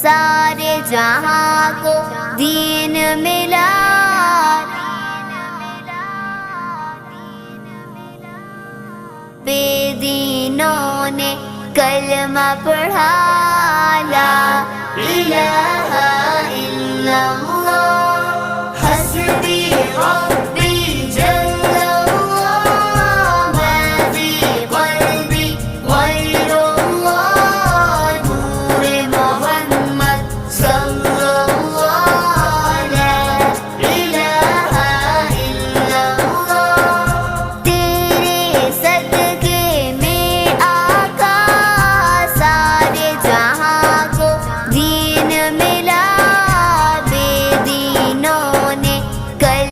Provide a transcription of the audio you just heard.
سارے جہاں کو دین ملا، بے دینوں نے کلمہ پڑھا، لا الہ الا اللہ